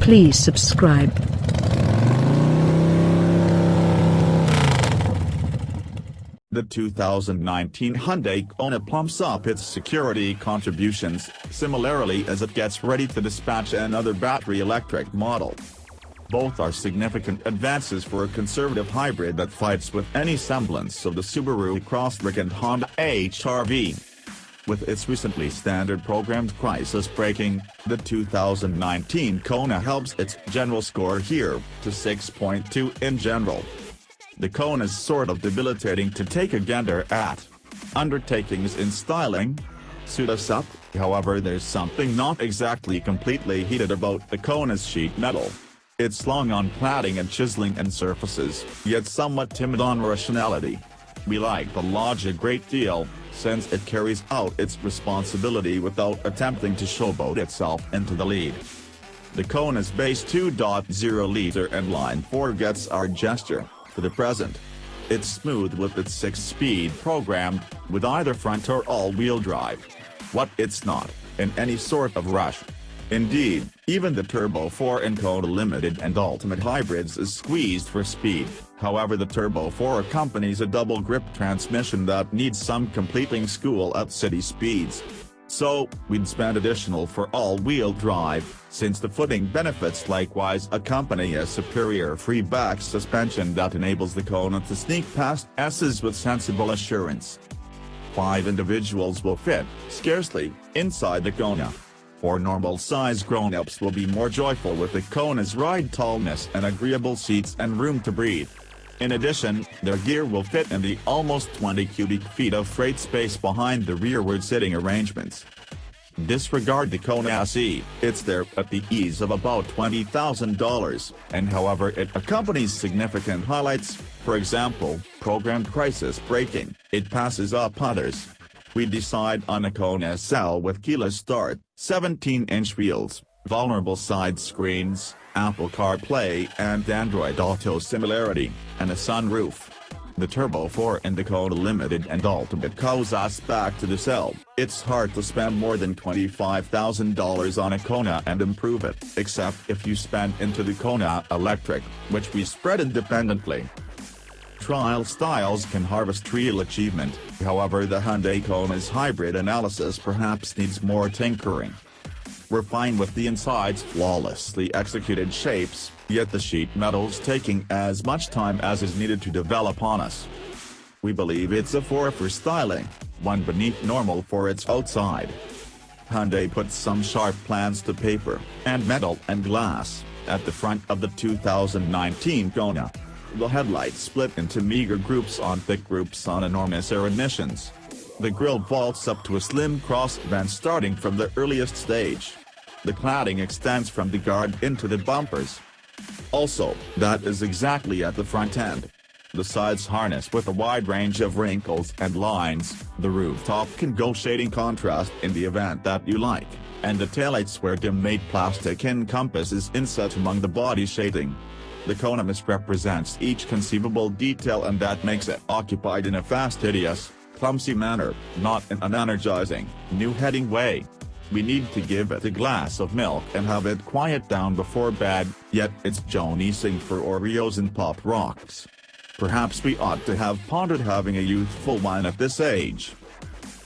Please subscribe. The 2019 Hyundai Kona plumps up its security contributions, similarly as it gets ready to dispatch another battery electric model. Both are significant advances for a conservative hybrid that fights with any semblance of the Subaru Crosstrek and Honda HR-V. With its recently standard-programmed crisis braking, the 2019 Kona helps its general score here to 6.2 in general. The Kona's sort of debilitating to take a gander at. Undertakings in styling suit us up, however there's something not exactly completely heated about the Kona's sheet metal. It's long on cladding and chiseling and surfaces, yet somewhat timid on rationality. We like the Lodge a great deal, since it carries out its responsibility without attempting to showboat itself into the lead. The Kona's base 2.0-liter inline 4 gets our gesture. For the present, it's smooth with its 6-speed programmed, with either front or all-wheel drive. What it's not, in any sort of rush. Indeed, even the Turbo 4 in Kona Limited and Ultimate hybrids is squeezed for speed, however the Turbo 4 accompanies a double-grip transmission that needs some completing school at city speeds. So, we'd spend additional for all-wheel drive, since the footing benefits likewise accompany a superior free-back suspension that enables the Kona to sneak past S's with sensible assurance. 5 individuals will fit, scarcely, inside the Kona. 4 normal-size grown-ups will be more joyful with the Kona's ride tallness and agreeable seats and room to breathe. In addition, their gear will fit in the almost 20 cubic feet of freight space behind the rearward sitting arrangements. Disregard the Kona SE, it's there at the ease of about $20,000, and however it accompanies significant highlights, for example, programmed crisis braking, it passes up others. We decide on a Kona SL with keyless start, 17-inch wheels, vulnerable side screens, Apple CarPlay and Android Auto similarity, and a sunroof. The Turbo 4 in the Kona Limited and Ultimate calls us back to the cell. It's hard to spend more than $25,000 on a Kona and improve it, except if you spend into the Kona Electric, which we spread independently. Trial styles can harvest real achievement, however the Hyundai Kona's hybrid analysis perhaps needs more tinkering. We're fine with the inside's flawlessly executed shapes, yet the sheet metal's taking as much time as is needed to develop on us. We believe it's a 4 for styling, 1 beneath normal for its outside. Hyundai puts some sharp plans to paper, and metal and glass, at the front of the 2019 Kona. The headlights split into meager groups on thick groups on enormous air emissions. The grille vaults up to a slim cross vent starting from the earliest stage. The cladding extends from the guard into the bumpers. Also, that is exactly at the front end. The sides harness with a wide range of wrinkles and lines, the rooftop can go shading contrast in the event that you like, and the taillights where dim-mate plastic encompass is inset among the body shading. The Kona misrepresents each conceivable detail and that makes it occupied in a fastidious, clumsy manner, not in an energizing, new-heading way. We need to give it a glass of milk and have it quiet down before bed, yet it's jonesing for Oreos and Pop Rocks. Perhaps we ought to have pondered having a youthful one at this age.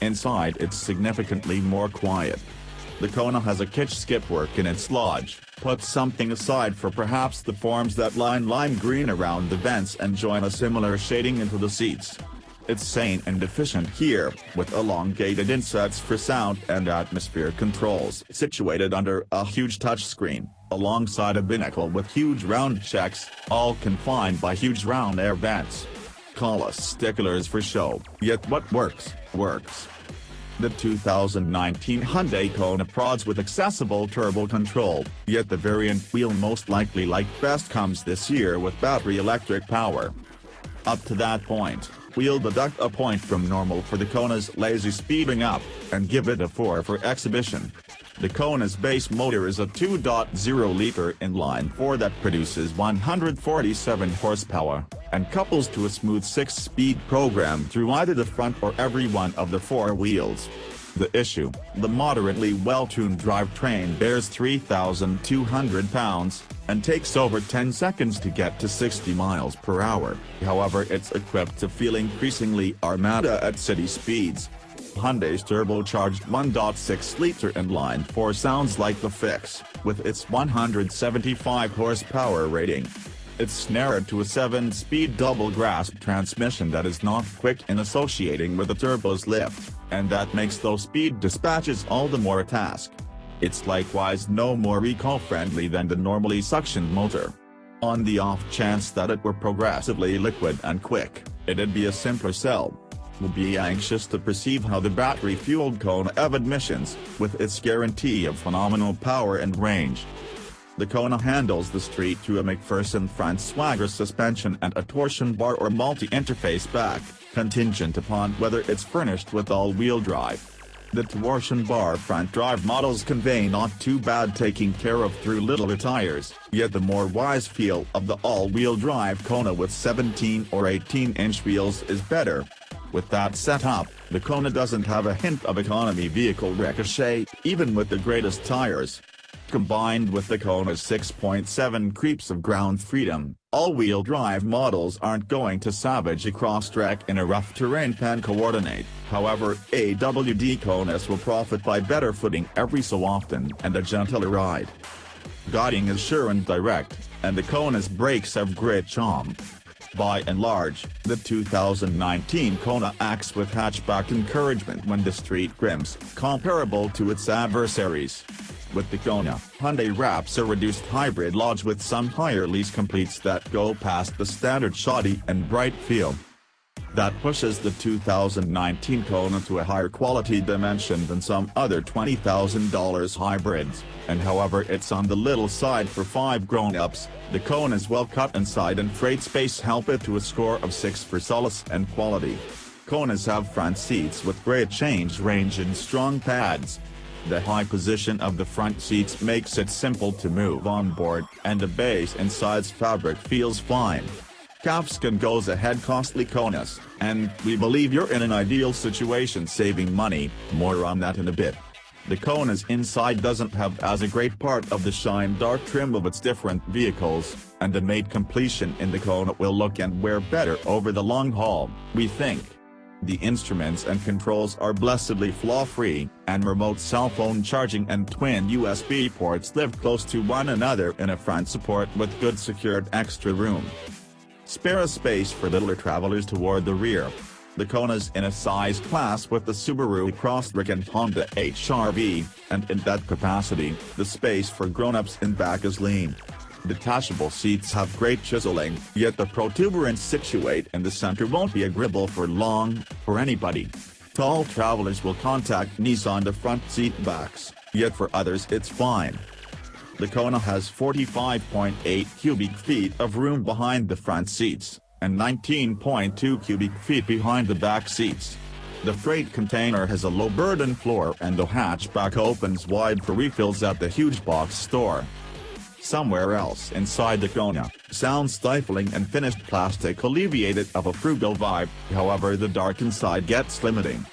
Inside it's significantly more quiet. The Kona has a kitsch skipwork in its lodge, put something aside for perhaps the forms that line lime green around the vents and join a similar shading into the seats. It's sane and efficient here, with elongated insets for sound and atmosphere controls situated under a huge touchscreen, alongside a binnacle with huge round checks, all confined by huge round air vents. Call us sticklers for show, yet what works, works. The 2019 Hyundai Kona prods with accessible turbo control, yet the variant we'll most likely like best comes this year with battery electric power. Up to that point, we'll deduct a point from normal for the Kona's lazy speeding up, and give it a 4 for exhibition. The Kona's base motor is a 2.0-liter inline 4 that produces 147 horsepower, and couples to a smooth 6-speed program through either the front or every one of the 4 wheels. The issue: the moderately well-tuned drivetrain bears 3,200 pounds, and takes over 10 seconds to get to 60 miles per hour. However, it's equipped to feel increasingly armada at city speeds. Hyundai's turbocharged 1.6-liter inline-4 sounds like the fix, with its 175 horsepower rating. It's snared to a 7-speed double-grasp transmission that is not quick in associating with the turbo's lift, and that makes those speed dispatches all the more a task. It's likewise no more recall-friendly than the normally suctioned motor. On the off chance that it were progressively liquid and quick, it'd be a simpler sell. We'll be anxious to perceive how the battery-fueled Kona emissions, with its guarantee of phenomenal power and range. The Kona handles the street to a McPherson front swagger suspension and a torsion bar or multi-interface back, contingent upon whether it's furnished with all-wheel drive. The torsion bar front drive models convey not too bad taking care of through littler tires, yet the more wise feel of the all-wheel drive Kona with 17 or 18-inch wheels is better. With that setup, the Kona doesn't have a hint of economy vehicle ricochet, even with the greatest tires. Combined with the Kona's 6.7 creeps of ground freedom, all-wheel drive models aren't going to savage a Crosstrek in a rough terrain pan coordinate. However, AWD Konas will profit by better footing every so often and a gentler ride. Guiding is sure and direct, and the Kona's brakes have great charm. By and large, the 2019 Kona acts with hatchback encouragement when the street grims, comparable to its adversaries. With the Kona, Hyundai wraps a reduced hybrid lodge with some higher lease completes that go past the standard shoddy and bright feel. That pushes the 2019 Kona to a higher quality dimension than some other $20,000 hybrids, and however it's on the little side for 5 grown-ups, the Kona's well-cut inside and freight space help it to a score of 6 for solace and quality. Konas have front seats with great change range and strong pads. The high position of the front seats makes it simple to move on board, and the base inside's fabric feels fine. Calfskin goes ahead costly Konas, and we believe you're in an ideal situation saving money, more on that in a bit. The Kona's inside doesn't have as a great part of the shine dark trim of its different vehicles, and the mate completion in the Kona will look and wear better over the long haul, we think. The instruments and controls are blessedly flaw-free, and remote cell phone charging and twin USB ports live close to one another in a front support with good secured extra room. Spare a space for littler travelers toward the rear. The Kona's in a size class with the Subaru Crosstrek and Honda HR-V, and in that capacity, the space for grown-ups in back is lean. Detachable seats have great chiseling, yet the protuberance situate in the center won't be agreeable for long, for anybody. Tall travelers will contact knees on the front seat backs, yet for others it's fine. The Kona has 45.8 cubic feet of room behind the front seats, and 19.2 cubic feet behind the back seats. The freight container has a low burden floor and the hatchback opens wide for refills at the huge box store. Somewhere else inside the Kona, sound stifling and finished plastic alleviate it of a frugal vibe, however the dark inside gets limiting.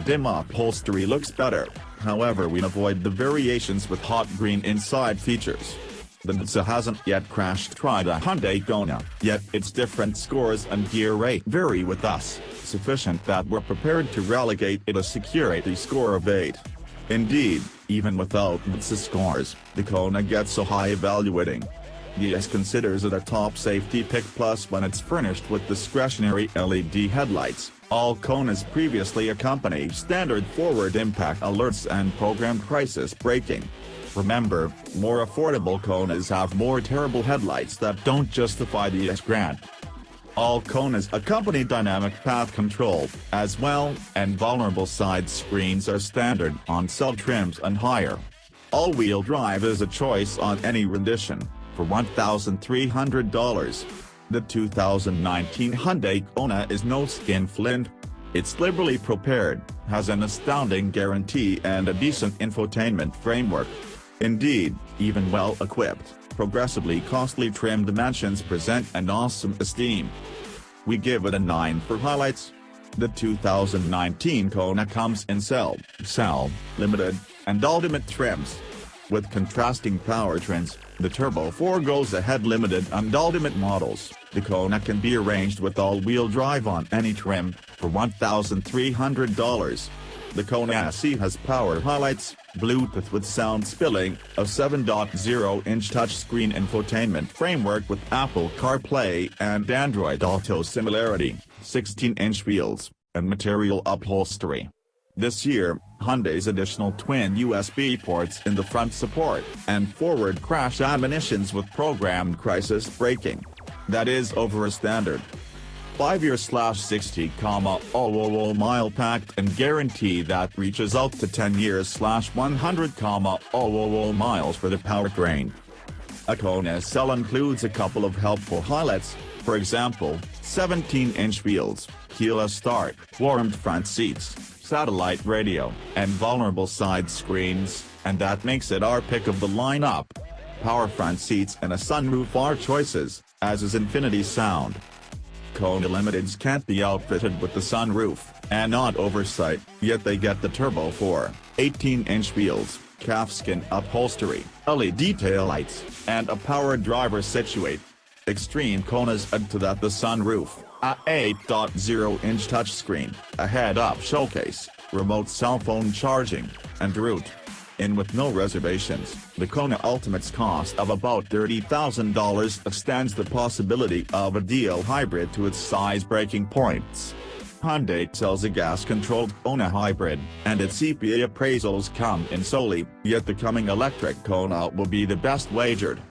Dim upholstery looks better, however we avoid the variations with hot green inside features. The NHTSA hasn't yet tried a Hyundai Kona, yet its different scores and gear rate vary with us, sufficient that we're prepared to relegate it a security score of 8. Indeed, even without NHTSA scores, the Kona gets a high evaluating. The S considers it a top safety pick plus when it's furnished with discretionary LED headlights. All Konas previously accompany standard forward impact alerts and programmed crisis braking. Remember, more affordable Konas have more terrible headlights that don't justify the S grant. All Konas accompany dynamic path control, as well, and vulnerable side screens are standard on cell trims and higher. All-wheel drive is a choice on any rendition, for $1,300. The 2019 Hyundai Kona is no skinflint. It's liberally prepared, has an astounding guarantee and a decent infotainment framework. Indeed, even well-equipped, progressively costly trim dimensions present an awesome esteem. We give it a 9 for highlights. The 2019 Kona comes in Cell, Limited, and Ultimate trims. With contrasting powertrains, the Turbo 4 goes ahead Limited and Ultimate models. The Kona can be arranged with all-wheel drive on any trim, for $1,300. The Kona SE has power highlights, Bluetooth with sound spilling, a 7.0-inch touchscreen infotainment framework with Apple CarPlay and Android Auto similarity, 16-inch wheels, and material upholstery. This year, Hyundai's additional twin USB ports in the front support and forward crash admonitions with programmed crisis braking. That is over a standard 5-year/60,000 packed and guarantee that reaches out to 10 years/100,000 miles for the powertrain. A Kona cell includes a couple of helpful highlights, for example, 17-inch wheels, keyless start, warmed front seats, satellite radio, and vulnerable side screens, and that makes it our pick of the lineup. Power front seats and a sunroof are choices, as is Infinity Sound. Kona Limiteds can't be outfitted with the sunroof, and not oversight, yet they get the Turbo 4, 18-inch wheels, calfskin upholstery, LED taillights, and a power driver situate. Extreme Konas add to that the sunroof, a 8.0-inch touchscreen, a head-up showcase, remote cell phone charging, and route. In with no reservations, the Kona Ultimate's cost of about $30,000 extends the possibility of a deal hybrid to its size breaking points. Hyundai sells a gas-controlled Kona hybrid, and its EPA appraisals come in solely, yet the coming electric Kona will be the best wagered.